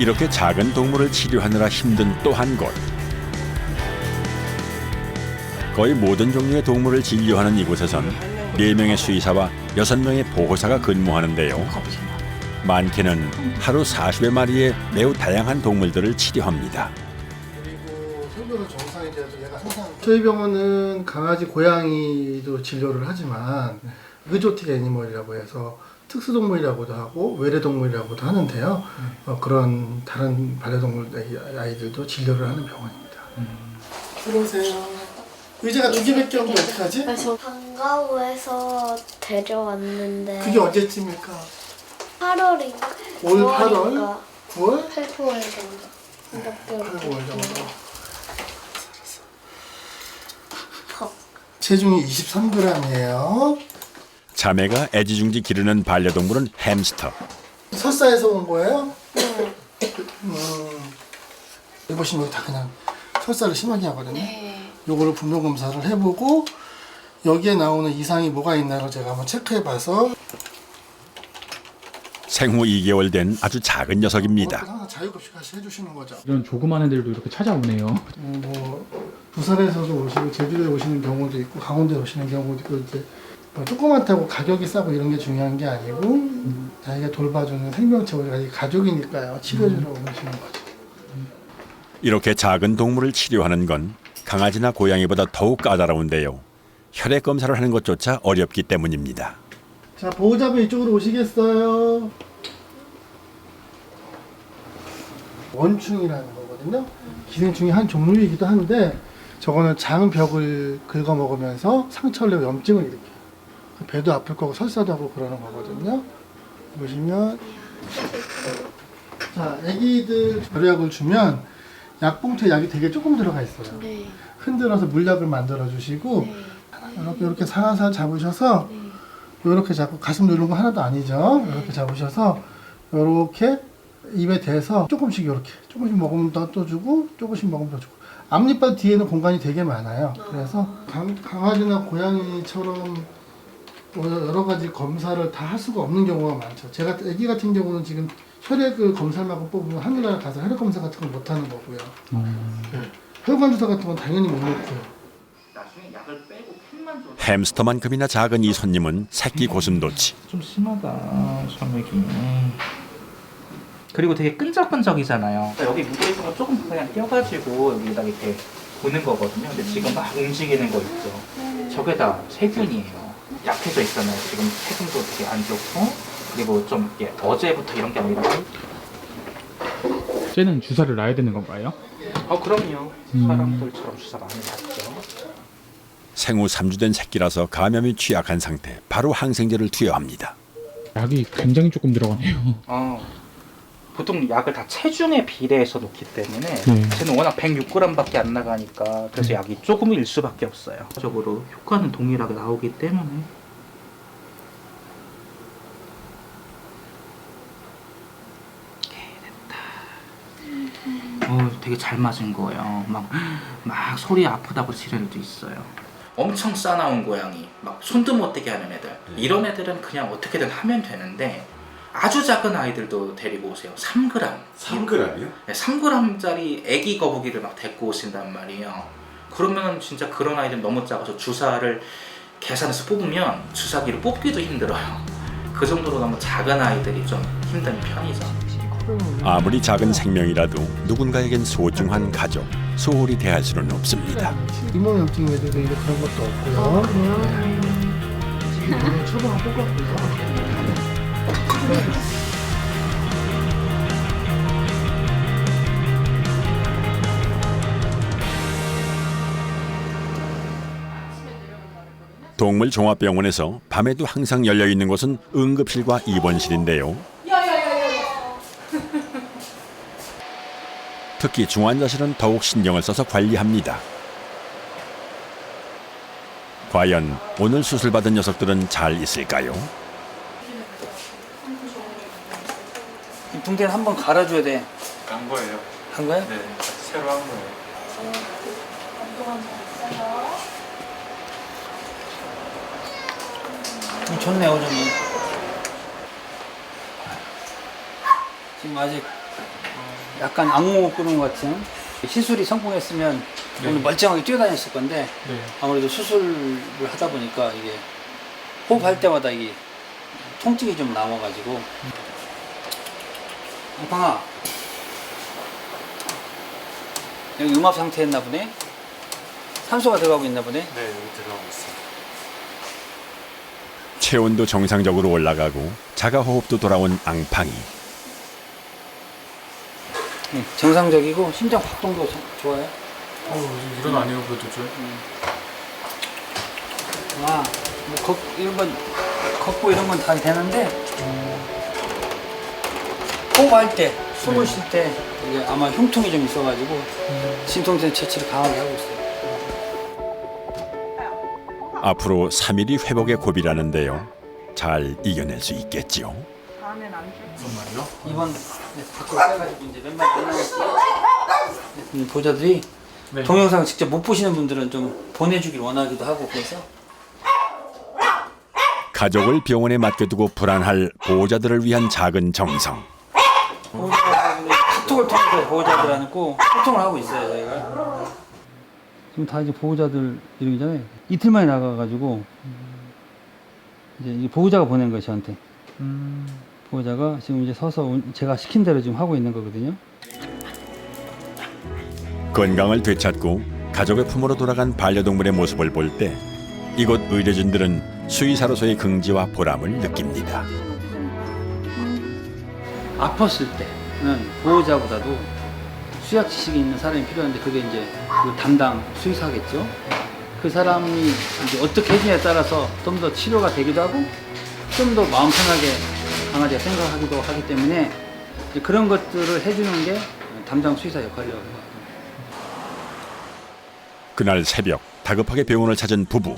이렇게 작은 동물을 치료하느라 힘든 또 한 곳. 거의 모든 종류의 동물을 진료하는 이곳에선 4명의 수의사와 6명의 보호사가 근무하는데요. 많게는 하루 40여 마리의 매우 다양한 동물들을 치료합니다. 그리고 소변은 정상이 돼서 얘가 항상 저희 병원은 강아지, 고양이도 진료를 하지만 의조틱 애니멀이라고 해서 특수동물이라고도 하고 외래동물이라고도 하는데요. 그런 다른 반려동물 아이들도 진료를 하는 병원입니다. 들어오세요. 의자가 2개밖에 없는데 어떡하지? 방과후에서 데려왔는데 그게 언제쯤일까? 8월인가? 올 8월? 9월? 8, 9월 정도. 8, 9월 정도. 체중이 23g이에요. 자매가 애지중지 기르는 반려동물은 햄스터. 설사에서 온 거예요? 네. 여기 보시면 여기 다 그냥 설사를 심하게 하거든요. 네. 요거를 분뇨 검사를 해보고 여기에 나오는 이상이 뭐가 있나를 제가 한번 체크해봐서 생후 2개월 된 아주 작은 녀석입니다. 항상 자유급식 같이 해주시는 거죠. 이런 조그만 애들도 이렇게 찾아오네요. 뭐 부산에서도 오시고 제주도에 오시는 경우도 있고 강원도에 오시는 경우도 있고 이제 뭐 조그맣다고 가격이 싸고 이런 게 중요한 게 아니고 자기가 돌봐주는 생명체 우리가 가족이니까요. 치료해주러 오시는 거죠. 이렇게 작은 동물을 치료하는 건 강아지나 고양이보다 더욱 까다로운데요. 혈액 검사를 하는 것조차 어렵기 때문입니다. 자, 보호자분 이쪽으로 오시겠어요? 원충이라는 거거든요. 기생충의 한 종류이기도 한데 저거는 작은 벽을 긁어 먹으면서 상처를 내고 염증을 일으켜요. 배도 아플 거고 설사도 하고 그러는 거거든요. 보시면 자, 애기들 별약을 주면 약봉투에 약이 되게 조금 들어가 있어요. 네. 흔들어서 물약을 만들어 주시고 네. 이렇게 살살 잡으셔서 이렇게 잡고 가슴 누르는 거 하나도 아니죠. 이렇게 잡으셔서 이렇게 입에 대서 조금씩 이렇게 조금씩 먹으면 또 주고 조금씩 먹으면 더 주고 앞니빨 뒤에는 공간이 되게 많아요. 그래서 강아지나 고양이처럼 여러 가지 검사를 다 할 수가 없는 경우가 많죠. 제가 아기 같은 경우는 지금 혈액을 검사만 뽑으면 하늘나라 가서 혈액 검사 같은 걸 못 하는 거고요. 네. 혈관 주사 같은 건 당연히 못 놓고요. 햄스터만큼이나 작은 이 손님은 새끼 고슴도치. 좀 심하다 샤맥이. 그리고 되게 끈적끈적이잖아요. 여기 묻어있는 거 조금 그냥 떼어가지고 여기다 이렇게 보는 거거든요. 근데 지금 막 움직이는 거 있죠. 저게 다 세균이에요. 약해져 있잖아요. 지금 세균도 되게 안 좋고 그리고 좀 이게 어제부터 이런 게 아니라. 쟤는 주사를 놔야 되는 건가요? 그럼요. 사람들처럼 주사 많이 맞죠. 생후 3주 된 새끼라서 감염이 취약한 상태. 바로 항생제를 투여합니다. 약이 굉장히 조금 들어가네요. 보통 약을 다 체중에 비례해서 놓기 때문에 쟤는 워낙 106g밖에 안 나가니까 그래서 약이 조금일 수밖에 없어요. 적으로 효과는 동일하게 나오기 때문에. 됐다. 되게 잘 맞은 거예요. 막 소리 아프다고 지랄 도 있어요. 엄청 싸나운 고양이, 막 손도 못 대게 하는 애들, 이런 애들은 그냥 어떻게든 하면 되는데 아주 작은 아이들도 데리고 오세요. 3g. 3g이요? 네, 3g짜리 애기 거북이를 막 데리고 오신단 말이에요. 그러면 진짜 그런 아이들 너무 작아서 주사를 계산해서 뽑으면 주사기를 뽑기도 힘들어요. 그 정도로 너무 작은 아이들이 좀 힘든 편이죠. 아무리 작은 생명이라도 누군가에겐 소중한 가족, 소홀히 대할 수는 없습니다. 잇몸염증 애들도 이제 그런 것도 없고요. 지금 처방은 똑같고요. 동물종합병원에서 밤에도 항상 열려있는 곳은 응급실과 입원실인데요. 특히 중환자실은 더욱 신경을 써서 관리합니다. 과연 오늘 수술받은 녀석들은 잘 있을까요? 이 붕대는 한번 갈아줘야 돼. 간 거예요. 한 거야? 네, 새로 한 거예요. 좋네, 오줌이. 지금 아직 약간 악몽을 꾸는 것 같은 시술이 성공했으면 오늘 멀쩡하게 뛰어다녔을 건데 아무래도 수술을 하다 보니까 이게 호흡할 때마다 이게 통증이 좀 남아가지고 앙팡아 여기 음압 상태였나 보네. 산소가 들어가고 있나 보네. 네, 여기 들어가고 있어요. 체온도 정상적으로 올라가고 자가호흡도 돌아온 앙팡이. 네, 정상적이고 심장 활동도 좋아요. 일어나네요, 그래도 좀. 뭐 이런 건 걷고 이런 건 다 되는데 호흡할 때, 숨을 쉴 때 이게 아마 흉통이 좀 있어가지고 진통제 처치를 강하게 하고 있어요. 앞으로 3일이 회복의 고비라는데요. 잘 이겨낼 수 있겠지요. 정말요? 이번 밖으로 빼가지고 이제 몇 마리 나갔어요. 보호자들이 동영상 직접 못 보시는 분들은 좀 보내주길 원하기도 하고 그래서 가족을 병원에 맡겨두고 불안할 보호자들을 위한 작은 정성. 보호자들이 카톡을 통해서 보호자들하고 꼭 소통을 하고 있어요 저희가. 지금 다 이제 보호자들 이러잖아요. 이틀 만에 나가가지고 이제 이 보호자가 보낸 거예요 저한테. 보호자가 지금 이제 서서 제가 시킨 대로 지금 하고 있는 거거든요. 건강을 되찾고 가족의 품으로 돌아간 반려동물의 모습을 볼 때 이곳 의료진들은 수의사로서의 긍지와 보람을 느낍니다. 아팠을 때는 보호자보다도 수약 지식이 있는 사람이 필요한데 그게 이제 그 담당 수의사겠죠. 그 사람이 이제 어떻게 해주냐에 따라서 좀 더 치료가 되기도 하고 좀 더 마음 편하게 강아지가 생각하기도 하기 때문에 이제 그런 것들을 해주는 게 담당 수의사 역할이라고 생각합니다. 그날 새벽 다급하게 병원을 찾은 부부.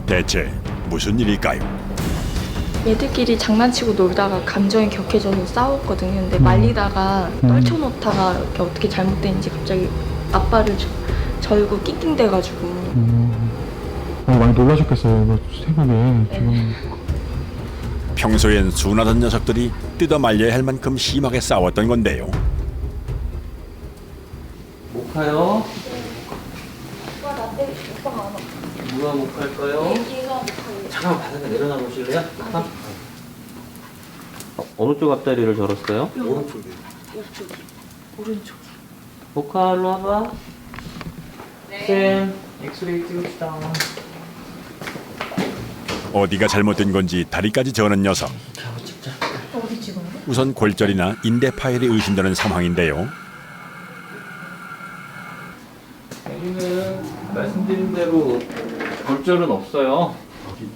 대체 무슨 일일까요? 얘들끼리 장난치고 놀다가 감정이 격해져서 싸웠거든요. 근데 말리다가 떨쳐놓다가 이렇게 어떻게 잘못된지 갑자기 아빠를 절고 낑낑대가지고. 많이 놀라셨겠어요. 이거 새벽에 지금. 평소엔 순하던 녀석들이 뜯어 말려야 할 만큼 심하게 싸웠던 건데요. 목화요? 누가 목할까요? 잠깐만 바닥에 내려놔 보실래요? 어느 쪽 앞다리를 절었어요? 오른쪽. 모카 일로 와봐. 쌤. 엑스레이 찍읍시다. 어디가 잘못된 건지 다리까지 저는 녀석. 우선 골절이나 인대 파열이 의심되는 상황인데요. 여기는 말씀드린 대로 골절은 없어요.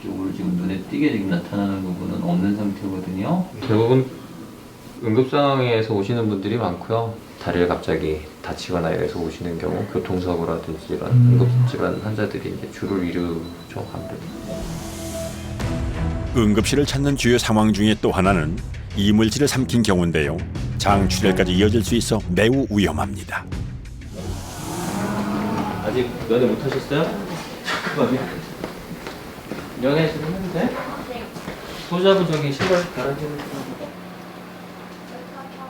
이쪽으로 지금 눈에 띄게 지금 나타나는 부분은 없는 상태거든요. 대부분 응급 상황에서 오시는 분들이 많고요. 다리를 갑자기 다치거나 이래서 오시는 경우 교통사고라든지 이런 응급질환 환자들이 이제 주를 이루죠. 아무래도. 응급실을 찾는 주요 상황 중에 또 하나는 이물질을 삼킨 경우인데요. 장출혈까지 이어질 수 있어 매우 위험합니다. 아직 면회 못 하셨어요? 잠깐만요. 면회 지금 해도 돼? 소자분 저기 신발 갈아주는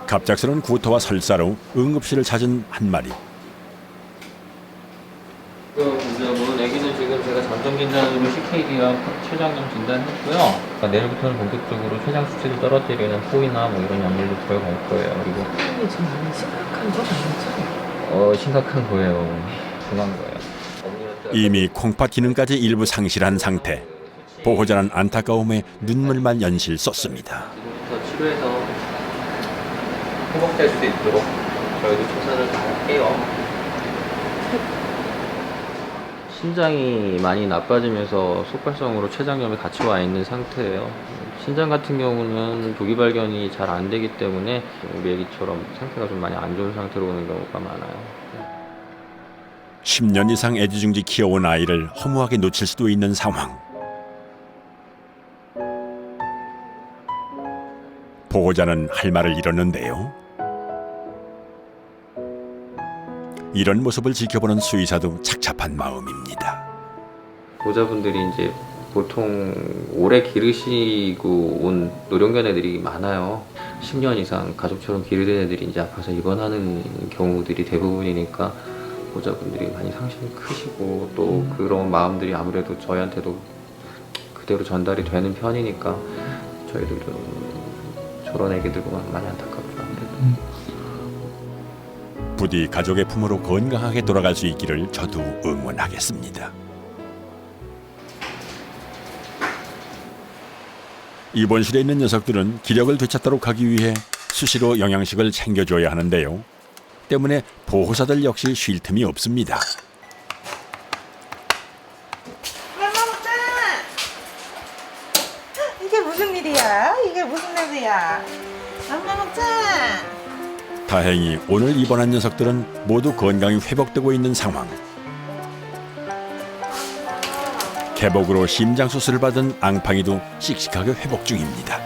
갑작스러운 구토와 설사로 응급실을 찾은 한 마리. 보자분 애기는 지금 제가 잠정 진단으로 CKD랑 췌장염 진단했고요. 내일부터는 본격적으로 췌장 수치를 떨어뜨리는 포이나 뭐 이런 약물도 들어갈 거예요. 그리고 지금 많이 심각한 건 아니죠? 심각한 거예요. 중요한 거예요. 이미 콩팥 기능까지 일부 상실한 상태. 보호자는 안타까움에 눈물만 연실 썼습니다. 지금부터 치료해서 회복될 수 있도록 저희도 최선을 다할게요. 신장이 많이 나빠지면서 속발성으로 췌장염이 같이 와 있는 상태예요. 신장 같은 경우는 조기 발견이 잘 안 되기 때문에 우리 애기처럼 상태가 좀 많이 안 좋은 상태로 오는 경우가 많아요. 10년 이상 애지중지 키워온 아이를 허무하게 놓칠 수도 있는 상황. 보호자는 할 말을 잃었는데요. 이런 모습을 지켜보는 수의사도 착잡한 마음입니다. 보호자분들이 이제 보통 오래 기르시고 온 노령견 애들이 많아요. 10년 이상 가족처럼 기르던 애들이 이제 아파서 입원하는 경우들이 대부분이니까 보호자분들이 많이 상심이 크시고 또 그런 마음들이 아무래도 저희한테도 그대로 전달이 되는 편이니까 저희도 좀 저런 애기들 보면 많이 안타깝죠. 아무래도. 부디 가족의 품으로 건강하게 돌아갈 수 있기를 저도 응원하겠습니다. 입원실에 있는 녀석들은 기력을 되찾도록 하기 위해 수시로 영양식을 챙겨줘야 하는데요. 때문에 보호사들 역시 쉴 틈이 없습니다. 이게 무슨 일이야? 이게 무슨 냄새야? 엄마 먹자. 다행히 오늘 입원한 녀석들은 모두 건강이 회복되고 있는 상황. 개복으로 심장 수술을 받은 앙팡이도 씩씩하게 회복 중입니다.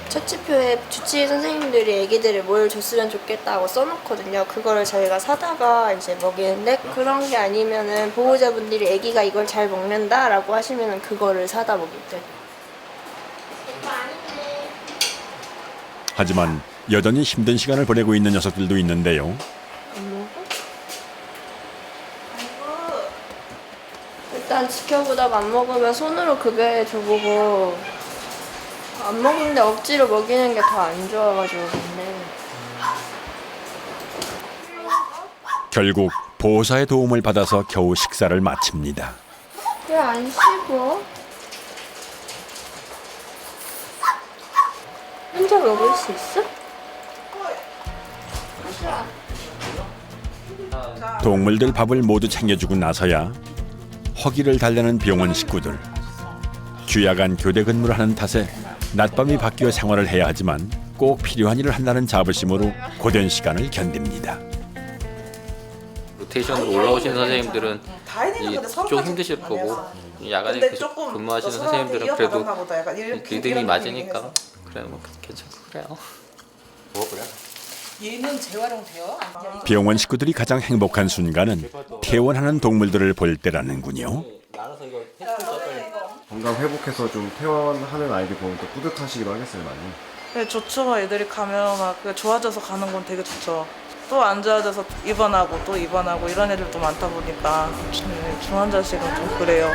처치표에 주치의 선생님들이 애기들을 뭘 줬으면 좋겠다고 써놓거든요. 그거를 저희가 사다가 이제 먹이는데 그런 게 아니면은 보호자분들이 애기가 이걸 잘 먹는다라고 하시면은 그거를 사다 먹일 때. 하지만 여전히 힘든 시간을 보내고 있는 녀석들도 있는데요. 일단 지켜보다가 안 먹으면 손으로 급여해 줘보고 안 먹는데 억지로 먹이는 게 더 안 좋아가지고 근데 결국 보호사의 도움을 받아서 겨우 식사를 마칩니다. 왜 안 씹어? 혼자 먹을 수 있어? 동물들 밥을 모두 챙겨주고 나서야 허기를 달래는 병원 식구들. 주야간 교대 근무를 하는 탓에 낮밤이 바뀌어 생활을 해야 하지만 꼭 필요한 일을 한다는 자부심으로 고된 시간을 견딥니다. 로테이션으로 올라오시는 선생님들은 좀 힘드실 거고 야간에 계속 근무하시는 선생님들은 그래도 리듬이 맞으니까 그래 뭐 괜찮고 그래요. 뭐 그래? 얘는 재활용돼요? 병원 식구들이 가장 행복한 순간은 퇴원하는 동물들을 볼 때라는군요. 건강 회복해서 좀 퇴원하는 아이들 보면 또 뿌듯하시기도 하겠어요, 많이. 네, 좋죠. 애들이 가면 막 좋아져서 가는 건 되게 좋죠. 또 안 좋아져서 입원하고 또 입원하고 이런 애들도 많다 보니까 중환자실은 좀 그래요.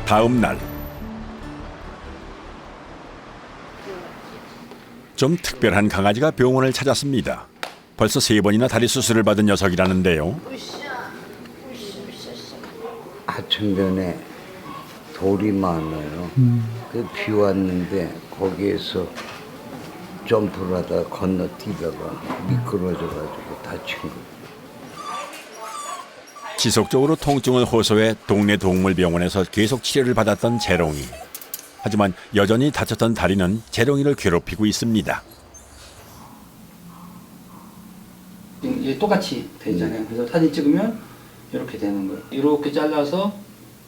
다음 날 좀 특별한 강아지가 병원을 찾았습니다. 벌써 3번이나 다리 수술을 받은 녀석이라는데요. 하천변에 돌이 많아요. 그 비 왔는데 거기에서 점프를 하다가 건너뛰다가 미끄러져가지고 다친 거예요. 지속적으로 통증을 호소해 동네 동물병원에서 계속 치료를 받았던 재롱이. 하지만 여전히 다쳤던 다리는 재롱이를 괴롭히고 있습니다. 이게 똑같이 돼 있잖아요. 그래서 사진 찍으면 이렇게 되는 거예요. 이렇게 잘라서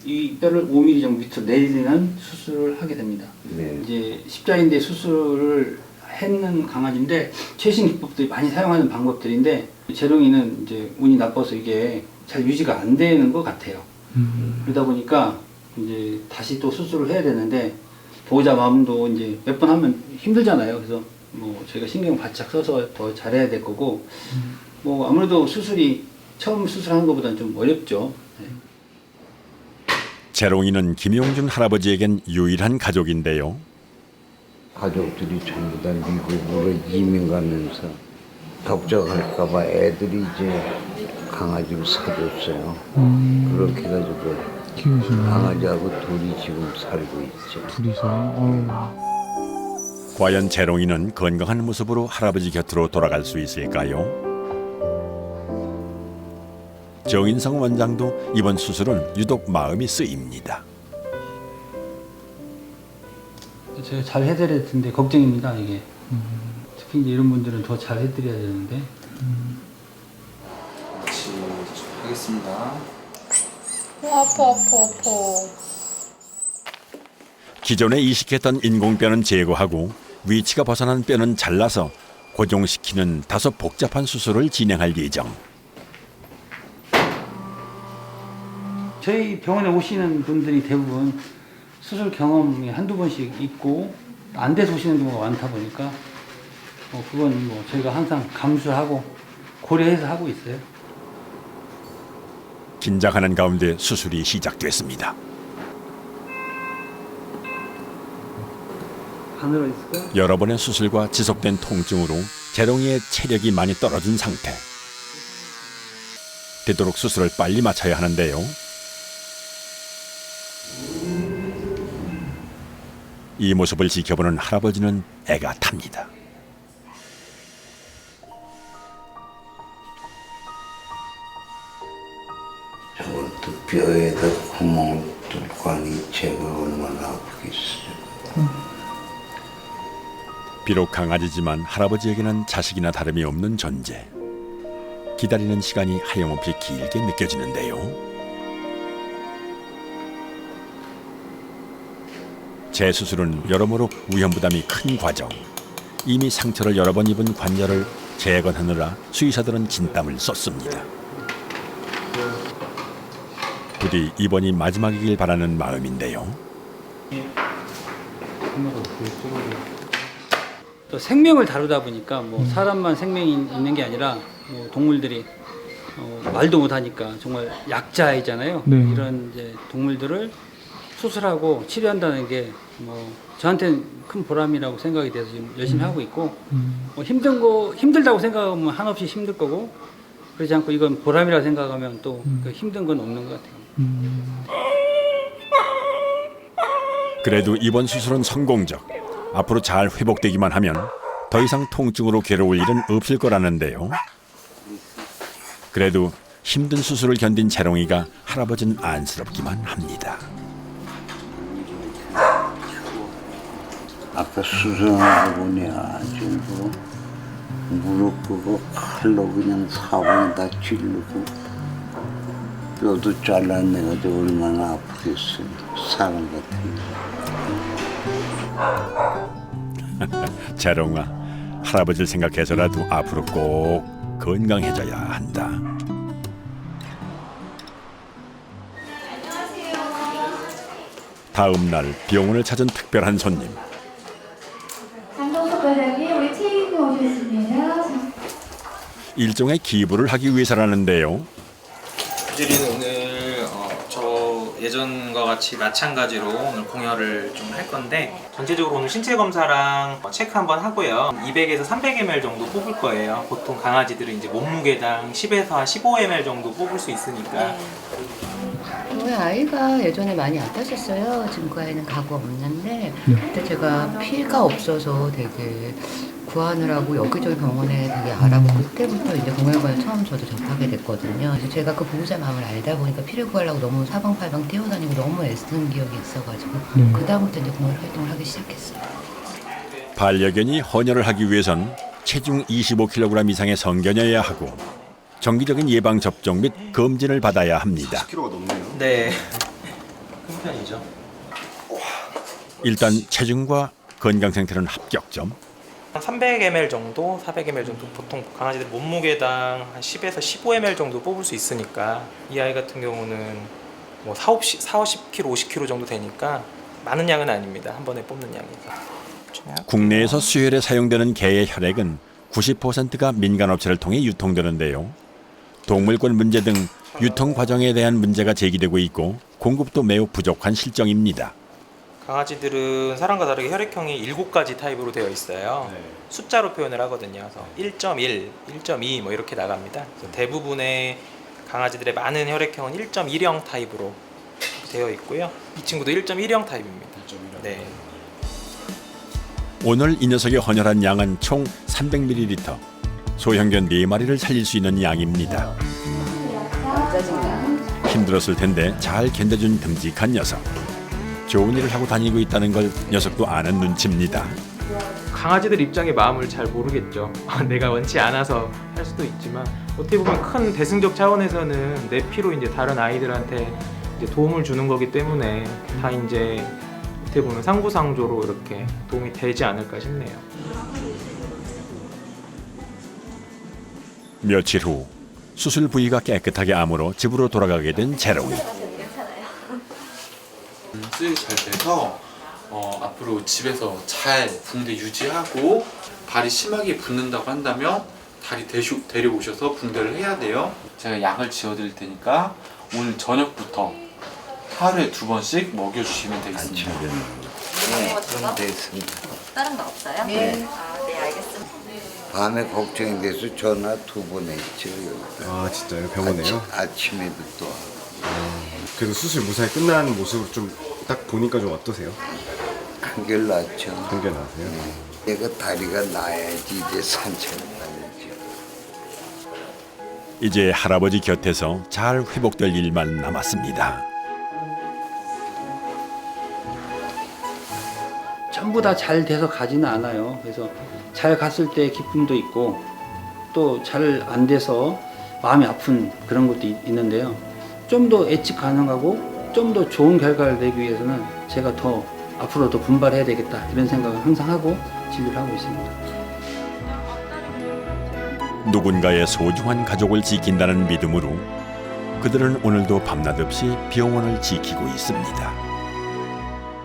이 뼈를 5mm 정도 밑으로 내리는 수술을 하게 됩니다. 네. 이제 십자인대 수술을 했는 강아지인데 최신 기법들이 많이 사용하는 방법들인데 재롱이는 이제 운이 나빠서 이게 잘 유지가 안 되는 것 같아요. 그러다 보니까 이제 다시 또 수술을 해야 되는데 보호자 마음도 이제 몇 번 하면 힘들잖아요. 그래서 뭐 저희가 신경 바짝 써서 더 잘해야 될 거고 뭐 아무래도 수술이 처음 수술하는 것보다는 좀 어렵죠. 네. 재롱이는 김용준 할아버지에겐 유일한 가족인데요. 가족들이 전부 다 미국으로 이민 가면서 걱정할까봐 애들이 이제 강아지를 사줬어요. 그렇게 해가지고 강아지하고 둘이 지금 살고 있죠. 둘이서. 과연 재롱이는 건강한 모습으로 할아버지 곁으로 돌아갈 수 있을까요? 정인성 원장도 이번 수술은 유독 마음이 쓰입니다. 제가 잘 해드려야 텐데 걱정입니다 이게. 특히 이제 이런 분들은 더 잘 해드려야 되는데. 같이 하겠습니다. 아파. 기존에 이식했던 인공뼈는 제거하고 위치가 벗어난 뼈는 잘라서 고정시키는 다소 복잡한 수술을 진행할 예정. 저희 병원에 오시는 분들이 대부분 수술 경험이 한두 번씩 있고 안 돼서 오시는 경우가 많다 보니까 그건 뭐 저희가 항상 감수하고 고려해서 하고 있어요. 긴장하는 가운데 수술이 시작됐습니다. 바늘어 있을까요? 여러 번의 수술과 지속된 통증으로 재롱이의 체력이 많이 떨어진 상태. 되도록 수술을 빨리 마쳐야 하는데요. 이 모습을 지켜보는 할아버지는 애가 탑니다. 저것도 뼈에다 구멍을 뚫고 하니 제가 얼마나 아프겠어요. 비록 강아지지만 할아버지에게는 자식이나 다름이 없는 존재. 기다리는 시간이 하염없이 길게 느껴지는데요. 재수술은 여러모로 위험부담이 큰 과정. 이미 상처를 여러 번 입은 관절을 재건하느라 수의사들은 진땀을 쏟습니다. 부디 이번이 마지막이길 바라는 마음인데요. 또 생명을 다루다 보니까 뭐 사람만 생명이 있는 게 아니라 뭐 동물들이 말도 못하니까 정말 약자이잖아요. 네. 이런 이제 동물들을 수술하고 치료한다는 게 뭐 저한테는 큰 보람이라고 생각이 돼서 지금 열심히 하고 있고 힘들다고 생각하면 한없이 힘들 거고 그렇지 않고 이건 보람이라고 생각하면 또 그 힘든 건 없는 것 같아요. 그래도 이번 수술은 성공적. 앞으로 잘 회복되기만 하면 더 이상 통증으로 괴로울 일은 없을 거라는데요. 그래도 힘든 수술을 견딘 재롱이가 할아버지는 안쓰럽기만 합니다. 아까 수술하고 보니 아주 뭐 무릎 그거 칼로 그냥 사방에다 찌르고 뼈도 잘라내가지고 얼마나 아프겠어요. 사람 같은. 재롱아, 할아버지를 생각해서라도 앞으로 꼭 건강해져야 한다. 다음 날 병원을 찾은 특별한 손님. 장동석 과장님, 우리 체인이 오셨습니다. 일종의 기부를 하기 위해서라는데요. 주리는 오늘 저 예전과 같이 마찬가지로 오늘 공여를 좀 할 건데 전체적으로 오늘 신체 검사랑 체크 한번 하고요. 200에서 300ml 정도 뽑을 거예요. 보통 강아지들은 이제 몸무게당 10에서 한 15ml 정도 뽑을 수 있으니까. 저희 아이가 예전에 많이 아팠었어요. 지금 그 아이는 가구 없는데 그때 제가 피가 없어서 되게 구하느라고 여기저기 병원에 되게 알아보고 그때부터 이제 공혈관을 처음 저도 접하게 됐거든요. 그래서 제가 그 보호자 마음을 알다 보니까 피를 구하려고 너무 사방팔방 뛰어다니고 너무 애쓰는 기억이 있어가지고 그다음부터 이제 공혈 활동을 하기 시작했어요. 반려견이 헌혈을 하기 위해선 체중 25kg 이상의 성견이어야 하고 정기적인 예방 접종 및 검진을 받아야 합니다. 40kg가 넘네요. 네. 큰 편이죠. 일단 체중과 건강 상태는 합격점. 한 300ml 정도, 400ml 정도 보통 강아지들 몸무게당 한 10에서 15ml 정도 뽑을 수 있으니까 이 아이 같은 경우는 뭐 40kg, 50kg 정도 되니까 많은 양은 아닙니다. 한 번에 뽑는 양이죠. 국내에서 수혈에 사용되는 개의 혈액은 90%가 민간업체를 통해 유통되는데요. 동물권 문제 등 유통 과정에 대한 문제가 제기되고 있고 공급도 매우 부족한 실정입니다. 강아지들은 사람과 다르게 혈액형이 7가지 타입으로 되어 있어요. 숫자로 표현을 하거든요. 그래서 1.1, 1.2 뭐 이렇게 나갑니다. 그래서 대부분의 강아지들의 많은 혈액형은 1.10 타입으로 되어 있고요. 이 친구도 1.10 타입입니다. 네. 오늘 이 녀석이 헌혈한 양은 총 300ml. 소형견 4마리를 살릴 수 있는 양입니다. 힘들었을 텐데 잘 견뎌준 듬직한 녀석. 좋은 일을 하고 다니고 있다는 걸 녀석도 아는 눈치입니다. 강아지들 입장의 마음을 잘 모르겠죠. 내가 원치 않아서 할 수도 있지만 어떻게 보면 큰 대승적 차원에서는 내 피로 이제 다른 아이들한테 이제 도움을 주는 거기 때문에 다 이제 어떻게 보면 상부상조로 이렇게 도움이 되지 않을까 싶네요. 며칠 후 수술 부위가 깨끗하게 아물어 집으로 돌아가게 된 재롱이. 수술이 잘 돼서 앞으로 집에서 잘 붕대 유지하고 발이 심하게 붓는다고 한다면 다리 데려오셔서 붕대를 해야 돼요. 제가 약을 지어드릴 테니까 오늘 저녁부터 하루에 2번씩 먹여주시면 되겠습니다. 네, 그럼 됐습니다. 다른 거 없어요? 네. 아, 네, 알겠습니다. 밤에 걱정이 돼서 전화 2번 했죠. 여기다. 아 진짜요? 병원에요? 아침에도 또 하고. 그래도 수술 무사히 끝난 모습을 좀 딱 보니까 좀 어떠세요? 한결 낫죠. 한결 나세요? 내가 다리가 나야지 이제 산책을 가야죠. 이제 할아버지 곁에서 잘 회복될 일만 남았습니다. 전부 다 잘 돼서 가지는 않아요. 그래서 잘 갔을 때 기쁨도 있고 또 잘 안 돼서 마음이 아픈 그런 것도 있는데요. 좀 더 예측 가능하고 좀 더 좋은 결과를 내기 위해서는 제가 더 앞으로 더 분발해야 되겠다 이런 생각을 항상 하고 진료를 하고 있습니다. 누군가의 소중한 가족을 지킨다는 믿음으로 그들은 오늘도 밤낮 없이 병원을 지키고 있습니다.